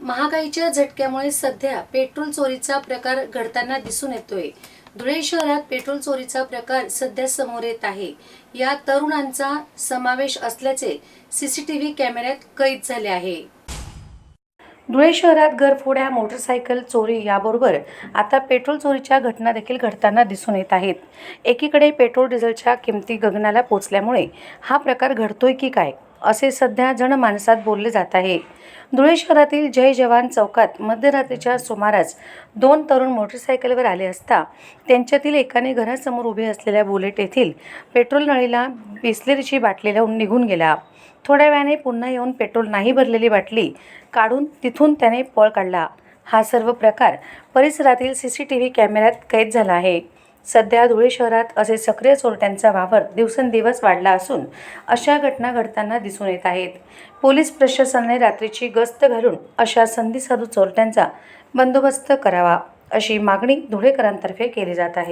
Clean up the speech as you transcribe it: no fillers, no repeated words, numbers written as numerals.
महागाईच्या झटक्यामुळे सध्या पेट्रोल चोरीचा प्रकार घडताना दिसून येतोय। धुळे शहरात पेट्रोल चोरीचा प्रकार सध्या समोर येत आहे। या तरुणांचा समावेश असल्याचे सीसीटीव्ही कॅमेऱ्यात कैद झाले आहे। धुळे शहरात घरफोड्या, मोटरसायकल चोरी याबरोबर आता पेट्रोल चोरीच्या घटना देखील घडताना दिसून येत आहेत। एकीकडे पेट्रोल डिझेलच्या किमती गगनाला पोचल्यामुळे हा प्रकार घडतोय की काय असे सध्या जनमानसात बोलले जात आहे। धुळे शहरातील जय जवान चौकात मध्यरात्रीच्या सुमारास दोन तरुण मोटरसायकलवर आले असता त्यांच्यातील एकाने घरासमोर उभे असलेल्या बुलेट येथील पेट्रोल नळीला बिसलेरीची बाटली लावून निघून गेला। थोड्या वेळाने पुन्हा येऊन पेट्रोल नाही भरलेली बाटली काढून तिथून त्याने पळ काढला। हा सर्व प्रकार परिसरातील सीसीटीव्ही कॅमेऱ्यात कैद झाला आहे। सध्या धुळे शहरात असे सक्रिय चोरट्यांचा वावर दिवसेंदिवस वाढला असून अशा घटना घडताना दिसून येत आहेत। पोलीस प्रशासनाने रात्रीची गस्त घालून अशा संधीसाधू चोरट्यांचा बंदोबस्त करावा अशी मागणी धुळेकरांतर्फे केली जात आहे।